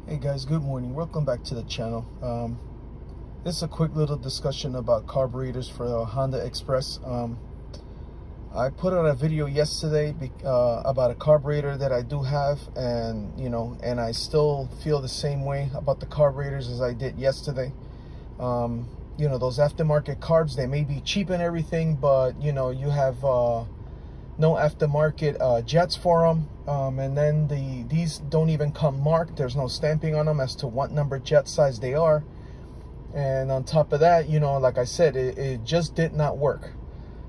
Hey guys, good morning. Welcome back to the channel. This is a quick little discussion about carburetors for the Honda Express. I put out a video yesterday about a carburetor that I do have, and I still feel the same way about the carburetors as I did yesterday. Those aftermarket carbs, they may be cheap and everything, but you have no aftermarket jets for them, and then these don't even come marked. There's no stamping on them as to what number jet size they are, and on top of that, like I said, it just did not work.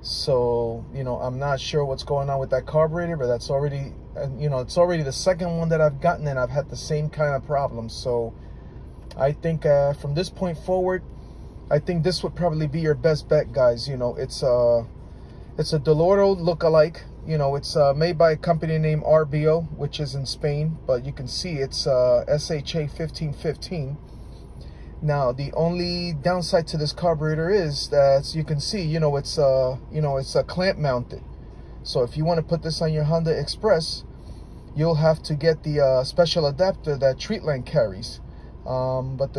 So I'm not sure what's going on with that carburetor, but that's already it's already the second one that I've gotten, and I've had the same kind of problem. So I think from this point forward, I think this would probably be your best bet, guys. It's a Dellorto look-alike. It's made by a company named RBO, which is in Spain, but you can see it's SHA 1515. Now, the only downside to this carburetor is that, as you can see, it's a clamp mounted. So if you want to put this on your Honda Express, you'll have to get the special adapter that Treatland carries. But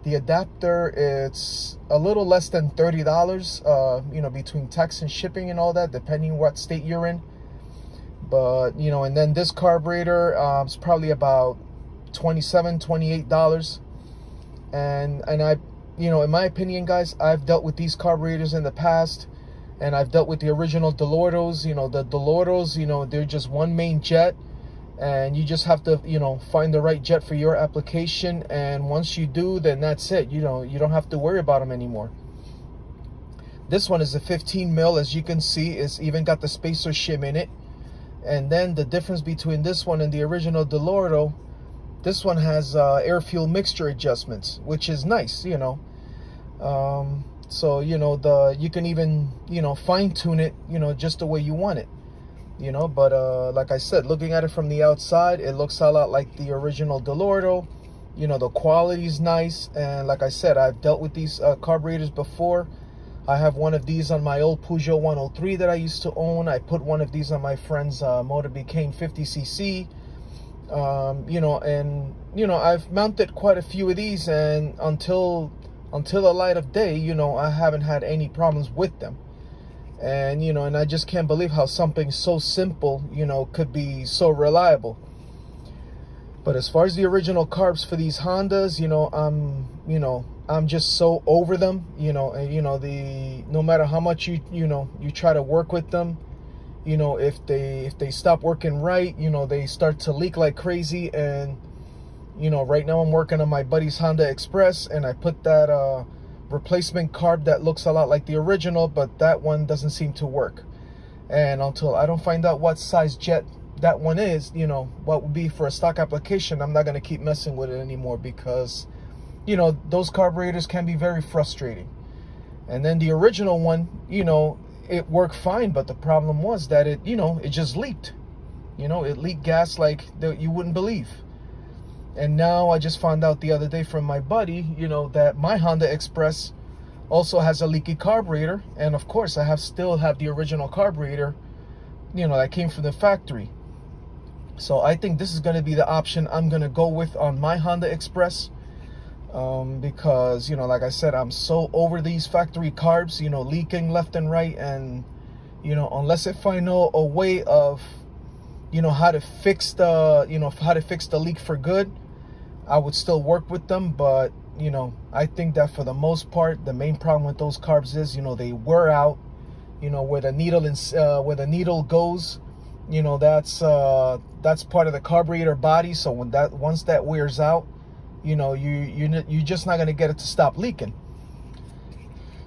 the adapter, it's a little less than $30, between tax and shipping and all that, depending what state you're in. But, and then this carburetor, it's probably about $27, $28. And I, in my opinion, guys, I've dealt with these carburetors in the past, and I've dealt with the original Dellortos. The Dellortos, they're just one main jet, and you just have to find the right jet for your application, and once you do, then that's it. You don't have to worry about them anymore. This one is a 15 mil, as you can see. It's even got the spacer shim in it. And then the difference between this one and the original Dellorto, this one has air fuel mixture adjustments, which is nice. So you can even fine tune it just the way you want it. But like I said, looking at it from the outside, it looks a lot like the original Dellorto. The quality is nice, and like I said, I've dealt with these carburetors before. I have one of these on my old Peugeot 103 that I used to own. I put one of these on my friend's Motor Became 50cc. I've mounted quite a few of these, and until the light of day, I haven't had any problems with them. And and I just can't believe how something so simple could be so reliable. But as far as the original carbs for these Hondas, I'm just so over them. No matter how much you try to work with them, if they stop working right, they start to leak like crazy. And right now I'm working on my buddy's Honda Express, and I put that replacement carb that looks a lot like the original, but that one doesn't seem to work. And until I don't find out what size jet that one is, what would be for a stock application, I'm not going to keep messing with it anymore, because those carburetors can be very frustrating. And then the original one, it worked fine, but the problem was that it just leaked. It leaked gas like you wouldn't believe. And now I just found out the other day from my buddy, that my Honda Express also has a leaky carburetor. And of course, I still have the original carburetor, that came from the factory. So I think this is going to be the option I'm going to go with on my Honda Express. Because, like I said, I'm so over these factory carbs, leaking left and right. And, unless if I know a way of, how to fix the leak for good, I would still work with them. But I think that for the most part, the main problem with those carbs is they wear out. Where the needle goes, that's part of the carburetor body. So once that wears out, you're just not going to get it to stop leaking.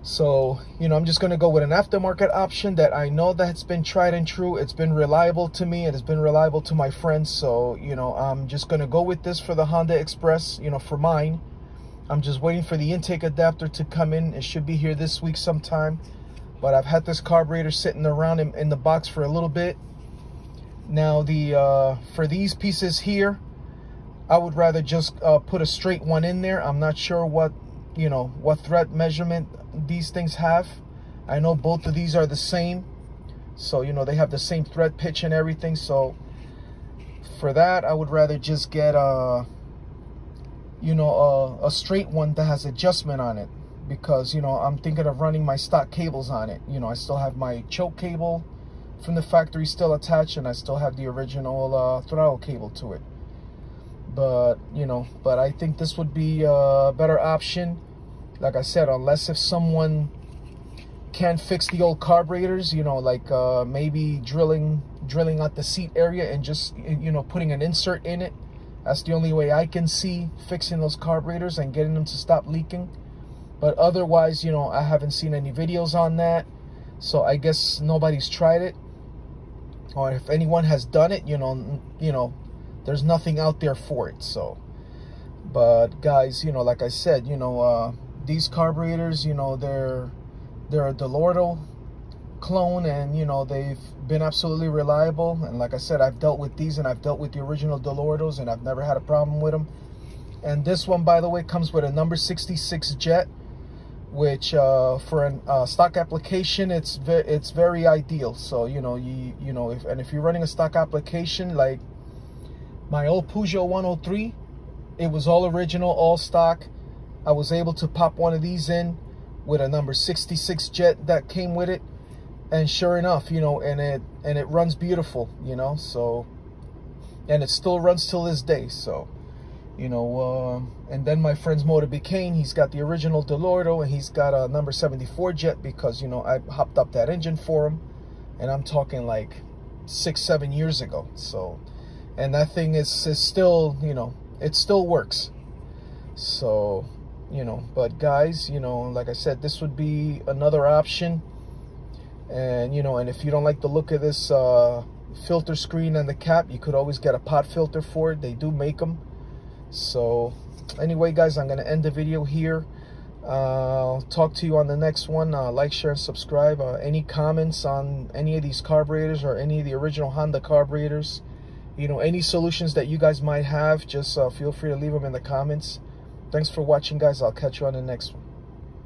So I'm just going to go with an aftermarket option that I know that's been tried and true. It's been reliable to me, and it's been reliable to my friends. So I'm just going to go with this for the Honda Express, for mine. I'm just waiting for the intake adapter to come in. It should be here this week sometime. But I've had this carburetor sitting around in the box for a little bit. Now for these pieces here, I would rather just put a straight one in there. I'm not sure what thread measurement these things have. I know both of these are the same, so they have the same thread pitch and everything. So For that, I would rather just get a straight one that has adjustment on it, because I'm thinking of running my stock cables on it. I still have my choke cable from the factory still attached, and I still have the original throttle cable to it. But but I think this would be a better option, like I said, unless if someone can fix the old carburetors, like maybe drilling out the seat area and just putting an insert in it. That's the only way I can see fixing those carburetors and getting them to stop leaking. But otherwise, I haven't seen any videos on that, so I guess nobody's tried it. Or if anyone has done it, there's nothing out there for it. So, but guys, like I said, these carburetors, they're a Dellorto clone, and they've been absolutely reliable. And like I said, I've dealt with these, and I've dealt with the original Dellortos, and I've never had a problem with them. And this one, by the way, comes with a number 66 jet, which for a stock application, it's very ideal. So if you're running a stock application, like my old Peugeot 103, it was all original, all stock. I was able to pop one of these in with a number 66 jet that came with it, and sure enough, and it runs beautiful, so, and it still runs till this day. So, and then my friend's Motorbicane, he's got the original Dellorto, and he's got a number 74 jet, because I hopped up that engine for him, and I'm talking like 6-7 years ago. So, and that thing is still, it still works. So, but guys, like I said, this would be another option. And and if you don't like the look of this filter screen and the cap, you could always get a pot filter for it. They do make them. So anyway, guys, I'm going to end the video here. I'll talk to you on the next one. Like, share, and subscribe. Any comments on any of these carburetors or any of the original Honda carburetors, any solutions that you guys might have, just feel free to leave them in the comments. Thanks for watching, guys. I'll catch you on the next one.